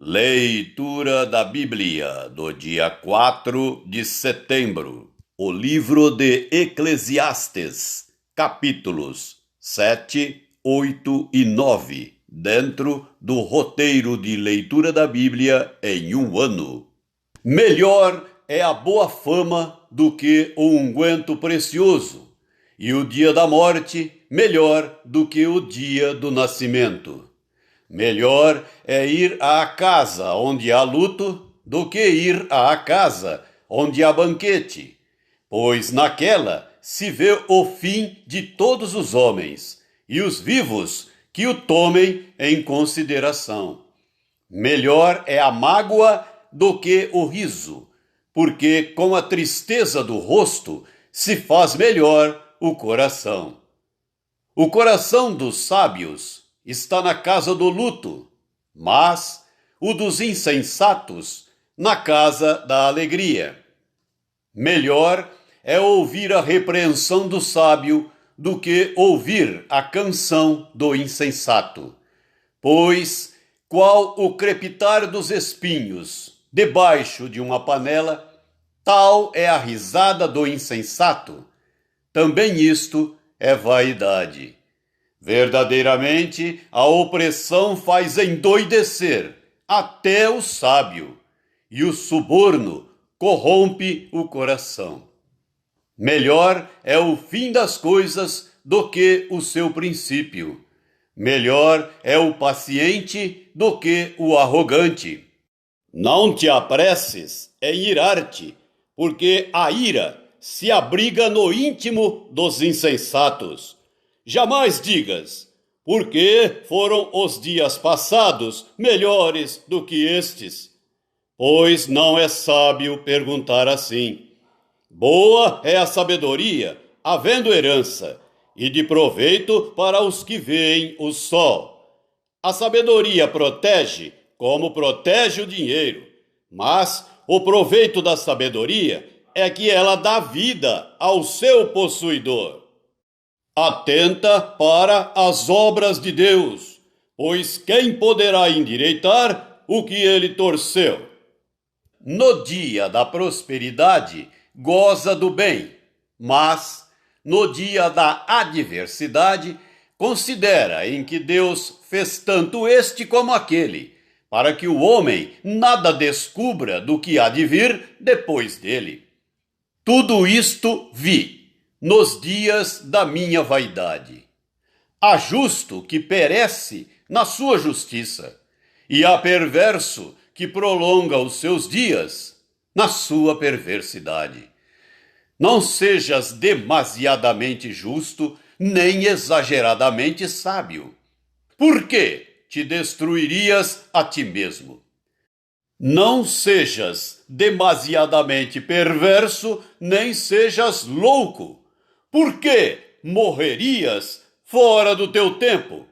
Leitura da Bíblia do dia 4 de setembro. O livro de Eclesiastes, capítulos 7, 8 e 9, dentro do roteiro de leitura da Bíblia em um ano. Melhor é a boa fama do que o unguento precioso, e o dia da morte melhor do que o dia do nascimento. Melhor é ir à casa onde há luto do que ir à casa onde há banquete, pois naquela se vê o fim de todos os homens e os vivos que o tomem em consideração. Melhor é a mágoa do que o riso, porque com a tristeza do rosto se faz melhor o coração. O coração dos sábios está na casa do luto, mas o dos insensatos na casa da alegria. Melhor é ouvir a repreensão do sábio do que ouvir a canção do insensato. Pois, qual o crepitar dos espinhos debaixo de uma panela, tal é a risada do insensato. Também isto é vaidade. Verdadeiramente, a opressão faz endoidecer até o sábio, e o suborno corrompe o coração. Melhor é o fim das coisas do que o seu princípio. Melhor é o paciente do que o arrogante. Não te apresses em irar-te, porque a ira se abriga no íntimo dos insensatos. Jamais digas, porque foram os dias passados melhores do que estes? Pois não é sábio perguntar assim. Boa é a sabedoria, havendo herança, e de proveito para os que veem o sol. A sabedoria protege, como protege o dinheiro, mas o proveito da sabedoria é que ela dá vida ao seu possuidor. Atenta para as obras de Deus, pois quem poderá endireitar o que ele torceu? No dia da prosperidade, goza do bem, mas no dia da adversidade, considera em que Deus fez tanto este como aquele, para que o homem nada descubra do que há de vir depois dele. Tudo isto vi nos dias da minha vaidade. Há justo que perece na sua justiça, e há perverso que prolonga os seus dias na sua perversidade. Não sejas demasiadamente justo, nem exageradamente sábio. Por que te destruirias a ti mesmo? Não sejas demasiadamente perverso, nem sejas louco. Por que morrerias fora do teu tempo?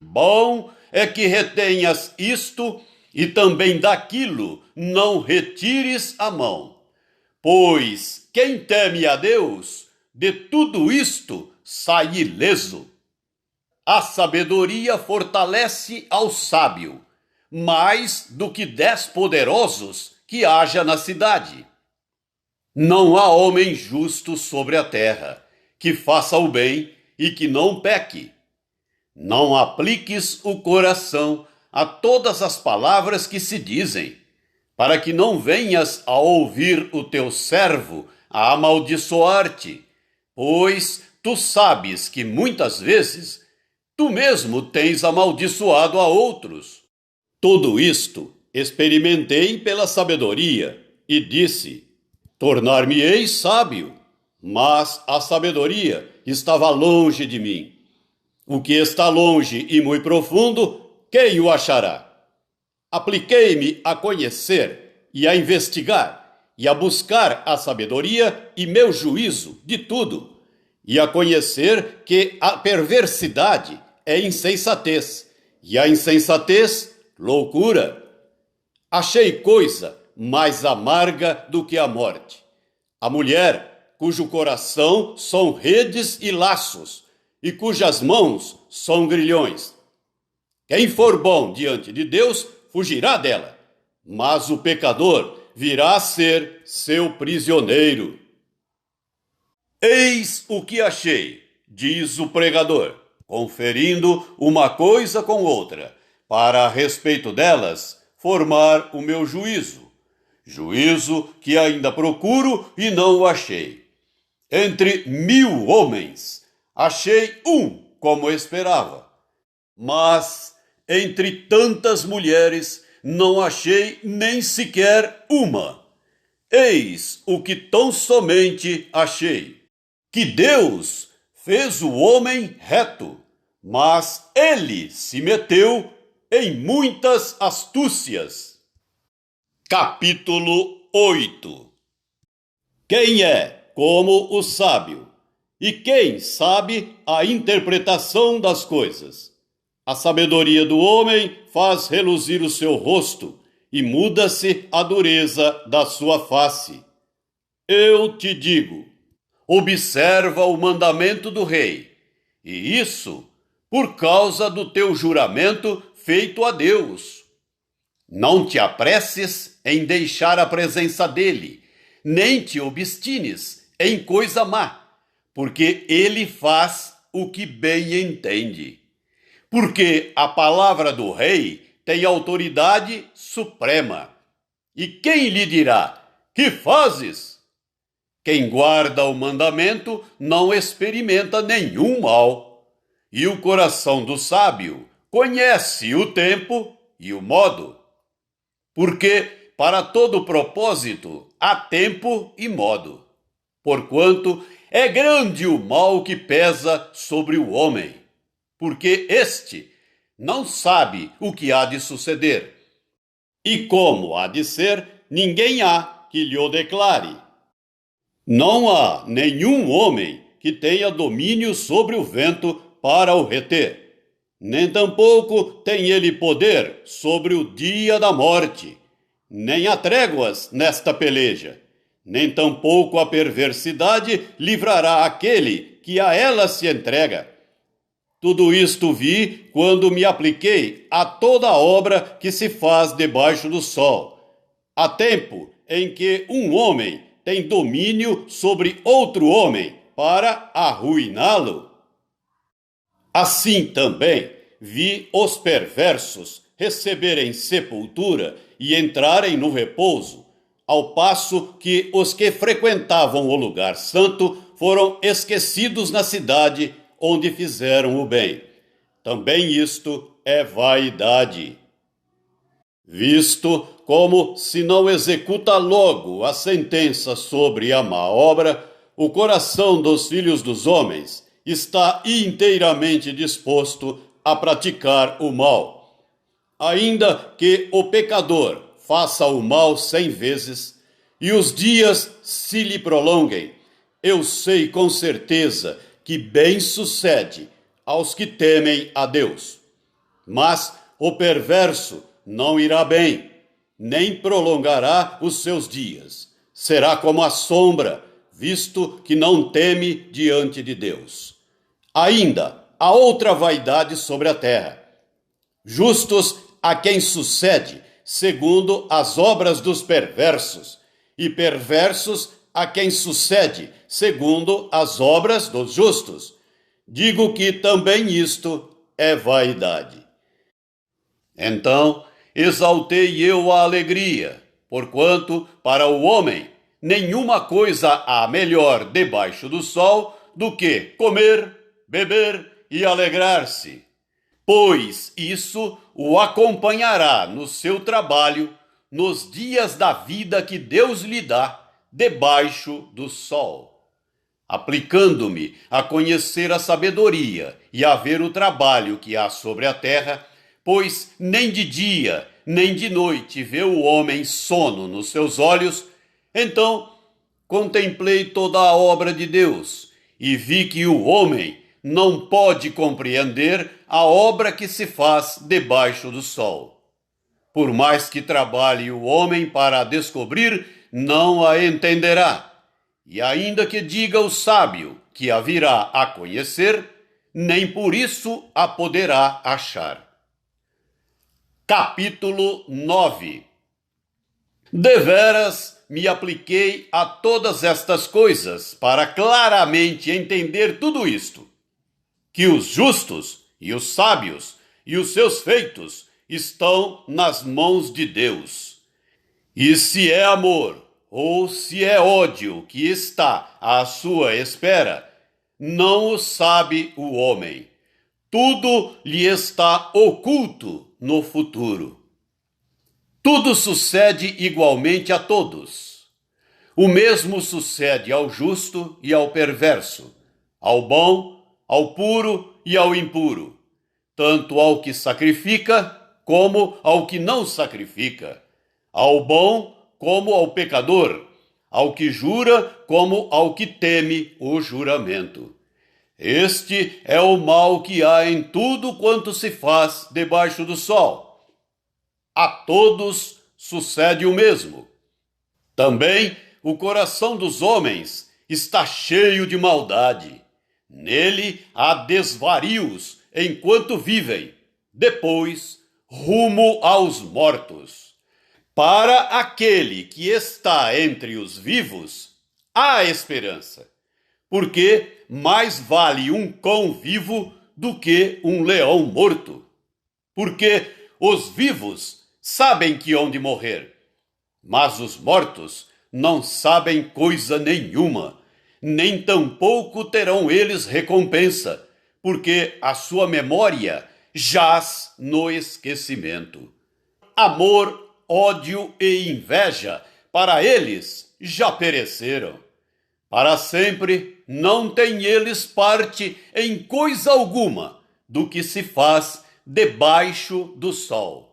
Bom é que retenhas isto e também daquilo não retires a mão. Pois quem teme a Deus, de tudo isto sai ileso. A sabedoria fortalece ao sábio, mais do que 10 poderosos que haja na cidade. Não há homem justo sobre a terra, que faça o bem e que não peque. Não apliques o coração a todas as palavras que se dizem, para que não venhas a ouvir o teu servo a amaldiçoar-te, pois tu sabes que muitas vezes tu mesmo tens amaldiçoado a outros. Tudo isto experimentei pela sabedoria e disse: tornar-me-ei sábio. Mas a sabedoria estava longe de mim. O que está longe e muito profundo, quem o achará? Apliquei-me a conhecer e a investigar, e a buscar a sabedoria e meu juízo de tudo, e a conhecer que a perversidade é insensatez, e a insensatez, loucura. Achei coisa mais amarga do que a morte: a mulher cujo coração são redes e laços, e cujas mãos são grilhões. Quem for bom diante de Deus, fugirá dela, mas o pecador virá a ser seu prisioneiro. Eis o que achei, diz o pregador, conferindo uma coisa com outra, para a respeito delas formar o meu juízo. Juízo que ainda procuro e não o achei. Entre 1000 homens, achei um como esperava. Mas entre tantas mulheres, não achei nem sequer uma. Eis o que tão somente achei: que Deus fez o homem reto, mas ele se meteu em muitas astúcias. Capítulo 8. Quem é como o sábio? E quem sabe a interpretação das coisas? A sabedoria do homem faz reluzir o seu rosto, e muda-se a dureza da sua face. Eu te digo, observa o mandamento do rei, e isso por causa do teu juramento feito a Deus. Não te apresses em deixar a presença dele, nem te obstines em coisa má, porque ele faz o que bem entende. Porque a palavra do rei tem autoridade suprema. E quem lhe dirá: que fazes? Quem guarda o mandamento não experimenta nenhum mal. E o coração do sábio conhece o tempo e o modo. Porque para todo propósito há tempo e modo. Porquanto é grande o mal que pesa sobre o homem, porque este não sabe o que há de suceder. E como há de ser, ninguém há que lhe o declare. Não há nenhum homem que tenha domínio sobre o vento para o reter, nem tampouco tem ele poder sobre o dia da morte, nem há tréguas nesta peleja, nem tampouco a perversidade livrará aquele que a ela se entrega. Tudo isto vi quando me apliquei a toda a obra que se faz debaixo do sol. Há tempo em que um homem tem domínio sobre outro homem para arruiná-lo. Assim também vi os perversos receberem sepultura e entrarem no repouso, ao passo que os que frequentavam o lugar santo foram esquecidos na cidade onde fizeram o bem. Também isto é vaidade. Visto como se não executa logo a sentença sobre a má obra, o coração dos filhos dos homens está inteiramente disposto a praticar o mal. Ainda que o pecador faça o mal 100 vezes e os dias se lhe prolonguem, eu sei com certeza que bem sucede aos que temem a Deus. Mas o perverso não irá bem, nem prolongará os seus dias. Será como a sombra, visto que não teme diante de Deus. Ainda há outra vaidade sobre a terra. Justos a quem sucede segundo as obras dos perversos, e perversos a quem sucede segundo as obras dos justos. Digo que também isto é vaidade. Então exaltei eu a alegria, porquanto para o homem nenhuma coisa há melhor debaixo do sol do que comer, beber e alegrar-se, pois isso o acompanhará no seu trabalho nos dias da vida que Deus lhe dá debaixo do sol. Aplicando-me a conhecer a sabedoria e a ver o trabalho que há sobre a terra, pois nem de dia nem de noite vê o homem sono nos seus olhos, então contemplei toda a obra de Deus e vi que o homem não pode compreender a obra que se faz debaixo do sol. Por mais que trabalhe o homem para a descobrir, não a entenderá. E ainda que diga o sábio que a virá a conhecer, nem por isso a poderá achar. Capítulo 9. Deveras me apliquei a todas estas coisas para claramente entender tudo isto, que os justos e os sábios e os seus feitos estão nas mãos de Deus. E se é amor ou se é ódio que está à sua espera, não o sabe o homem. Tudo lhe está oculto no futuro. Tudo sucede igualmente a todos. O mesmo sucede ao justo e ao perverso, ao bom, ao puro e ao impuro, tanto ao que sacrifica como ao que não sacrifica, ao bom como ao pecador, ao que jura como ao que teme o juramento. Este é o mal que há em tudo quanto se faz debaixo do sol. A todos sucede o mesmo. Também o coração dos homens está cheio de maldade. Nele há desvarios enquanto vivem, depois rumo aos mortos. Para aquele que está entre os vivos, há esperança, porque mais vale um cão vivo do que um leão morto. Porque os vivos sabem que hão de morrer, mas os mortos não sabem coisa nenhuma, nem tampouco terão eles recompensa, porque a sua memória jaz no esquecimento. Amor, ódio e inveja, para eles já pereceram. Para sempre não têm eles parte em coisa alguma do que se faz debaixo do sol.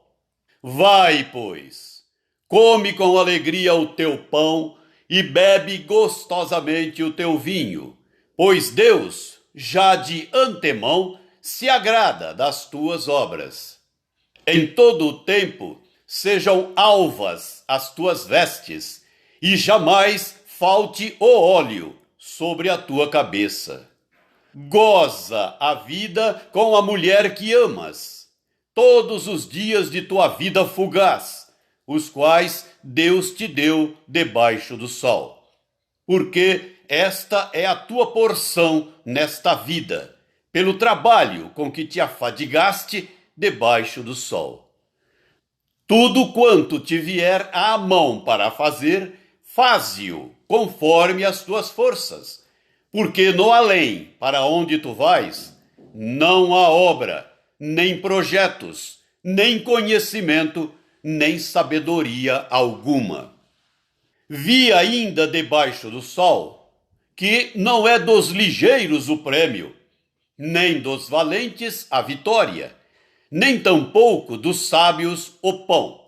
Vai, pois, come com alegria o teu pão e bebe gostosamente o teu vinho, pois Deus, já de antemão, se agrada das tuas obras. Em todo o tempo sejam alvas as tuas vestes, e jamais falte o óleo sobre a tua cabeça. Goza a vida com a mulher que amas, todos os dias de tua vida fugaz, os quais Deus te deu debaixo do sol. Porque esta é a tua porção nesta vida, pelo trabalho com que te afadigaste debaixo do sol. Tudo quanto te vier à mão para fazer, faze-o conforme as tuas forças, porque no além, para onde tu vais, não há obra, nem projetos, nem conhecimento, nem sabedoria alguma. Vi ainda debaixo do sol que não é dos ligeiros o prêmio, nem dos valentes a vitória, nem tampouco dos sábios o pão,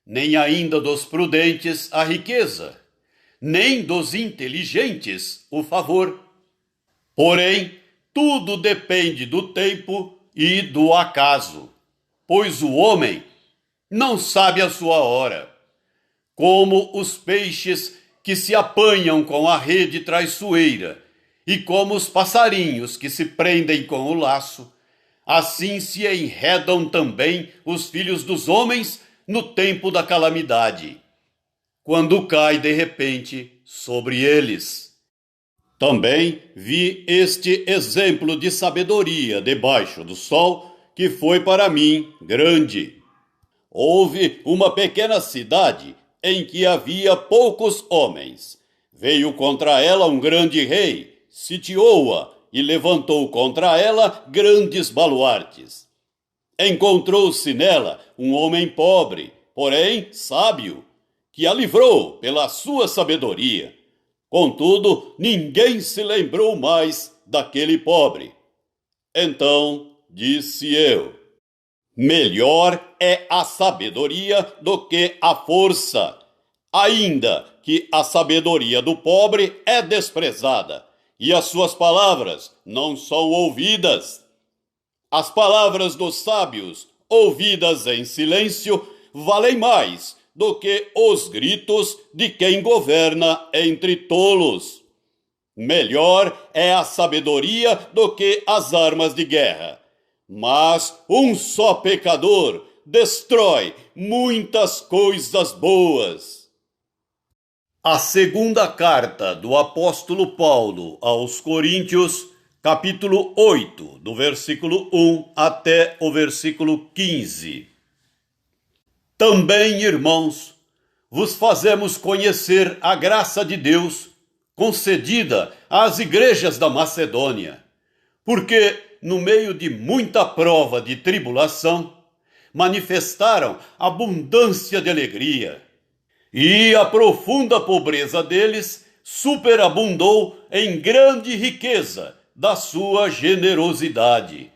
nem ainda dos prudentes a riqueza, nem dos inteligentes o favor. Porém, tudo depende do tempo e do acaso, pois o homem não sabe a sua hora. Como os peixes que se apanham com a rede traiçoeira, e como os passarinhos que se prendem com o laço, assim se enredam também os filhos dos homens no tempo da calamidade, quando cai de repente sobre eles. Também vi este exemplo de sabedoria debaixo do sol, que foi para mim grande. Houve uma pequena cidade em que havia poucos homens. Veio contra ela um grande rei, sitiou-a e levantou contra ela grandes baluartes. Encontrou-se nela um homem pobre, porém sábio, que a livrou pela sua sabedoria. Contudo, ninguém se lembrou mais daquele pobre. Então disse eu: melhor é a sabedoria do que a força, ainda que a sabedoria do pobre é desprezada, e as suas palavras não são ouvidas. As palavras dos sábios, ouvidas em silêncio, valem mais do que os gritos de quem governa entre tolos. Melhor é a sabedoria do que as armas de guerra. Mas um só pecador destrói muitas coisas boas. A segunda carta do apóstolo Paulo aos Coríntios, capítulo 8, do versículo 1 até o versículo 15. Também, irmãos, vos fazemos conhecer a graça de Deus concedida às igrejas da Macedônia, porque, no meio de muita prova de tribulação, manifestaram abundância de alegria, e a profunda pobreza deles superabundou em grande riqueza da sua generosidade.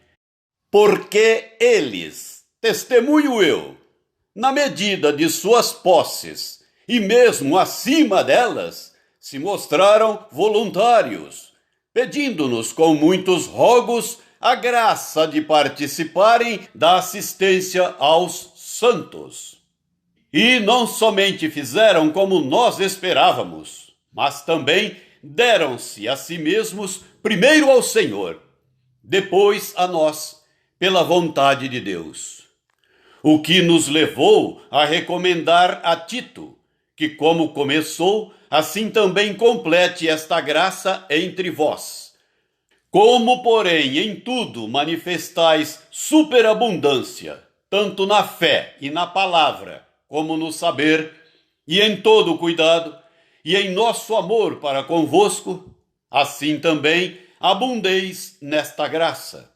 Porque eles, testemunho eu, na medida de suas posses e mesmo acima delas, se mostraram voluntários, pedindo-nos com muitos rogos a graça de participarem da assistência aos santos. E não somente fizeram como nós esperávamos, mas também deram-se a si mesmos primeiro ao Senhor, depois a nós, pela vontade de Deus. O que nos levou a recomendar a Tito, que como começou, assim também complete esta graça entre vós. Como, porém, em tudo manifestais superabundância, tanto na fé e na palavra, como no saber, e em todo o cuidado, e em nosso amor para convosco, assim também abundeis nesta graça.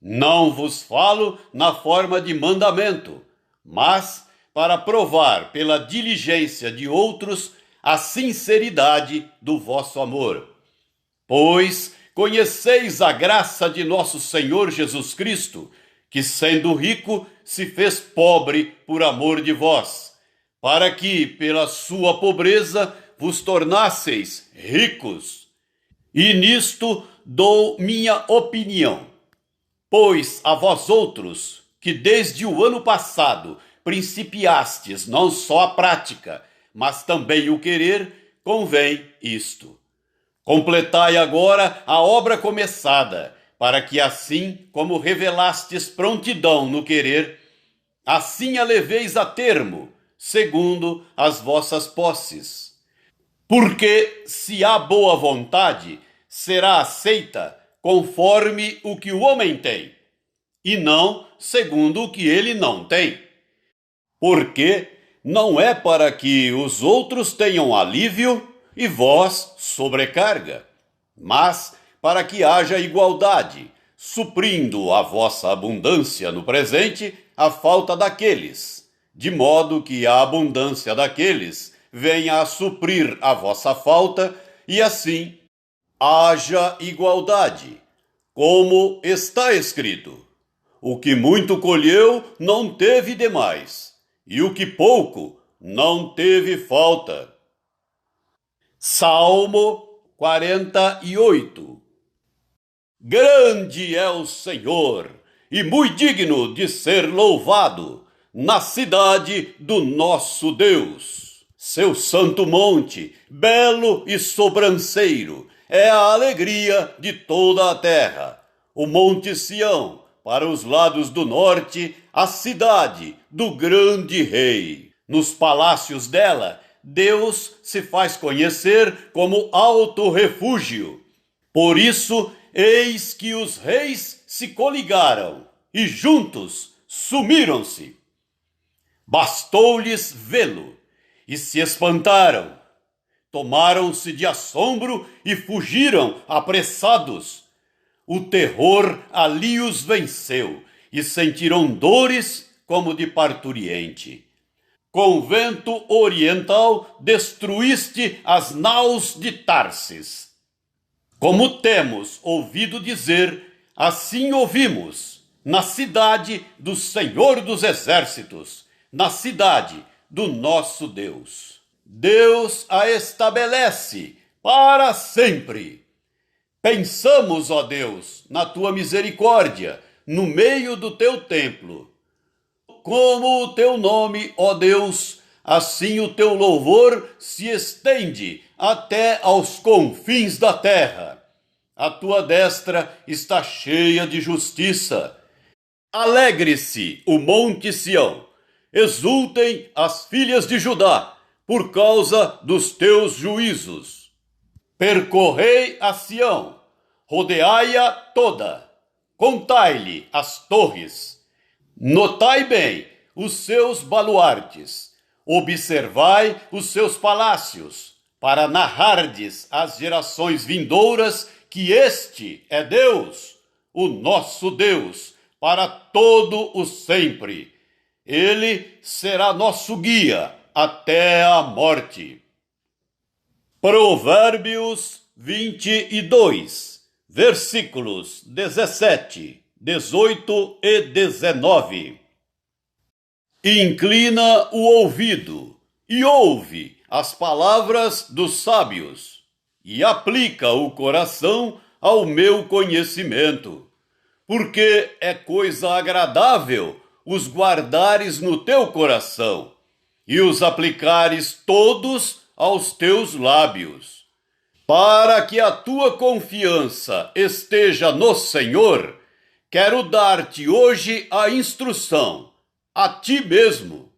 Não vos falo na forma de mandamento, mas para provar pela diligência de outros a sinceridade do vosso amor. Pois conheceis a graça de nosso Senhor Jesus Cristo, que sendo rico se fez pobre por amor de vós, para que pela sua pobreza vos tornasseis ricos. E nisto dou minha opinião, pois a vós outros, que desde o ano passado principiastes não só a prática, mas também o querer, convém isto. Completai agora a obra começada, para que assim como revelastes prontidão no querer, assim a leveis a termo, segundo as vossas posses. Porque se há boa vontade, será aceita conforme o que o homem tem, e não segundo o que ele não tem. Porque não é para que os outros tenham alívio e vós sobrecarga, mas para que haja igualdade, suprindo a vossa abundância no presente a falta daqueles, de modo que a abundância daqueles venha a suprir a vossa falta, e assim haja igualdade, como está escrito: o que muito colheu não teve demais, e o que pouco não teve falta. Salmo 48. Grande é o Senhor, e muito digno de ser louvado, na cidade do nosso Deus. Seu santo monte, belo e sobranceiro, é a alegria de toda a terra. O monte Sião, para os lados do norte, a cidade do grande rei. Nos palácios dela, Deus se faz conhecer como alto refúgio. Por isso, eis que os reis se coligaram, e juntos sumiram-se. Bastou-lhes vê-lo, e se espantaram. Tomaram-se de assombro e fugiram apressados. O terror ali os venceu, e sentiram dores como de parturiente. Com vento oriental destruíste as naus de Tarsis. Como temos ouvido dizer, assim ouvimos, na cidade do Senhor dos Exércitos, na cidade do nosso Deus. Deus a estabelece para sempre. Pensamos, ó Deus, na tua misericórdia, no meio do teu templo. Como o teu nome, ó Deus, assim o teu louvor se estende até aos confins da terra. A tua destra está cheia de justiça. Alegre-se o monte Sião, exultem as filhas de Judá, por causa dos teus juízos. Percorrei a Sião, rodeai-a toda, contai-lhe as torres, notai bem os seus baluartes, observai os seus palácios, para narrardes às gerações vindouras que este é Deus, o nosso Deus, para todo o sempre. Ele será nosso guia até a morte. Provérbios 22, versículos 17, 18 e 19. Inclina o ouvido e ouve as palavras dos sábios, e aplica o coração ao meu conhecimento, porque é coisa agradável os guardares no teu coração, e os aplicares todos aos teus lábios. Para que a tua confiança esteja no Senhor, quero dar-te hoje a instrução, a ti mesmo.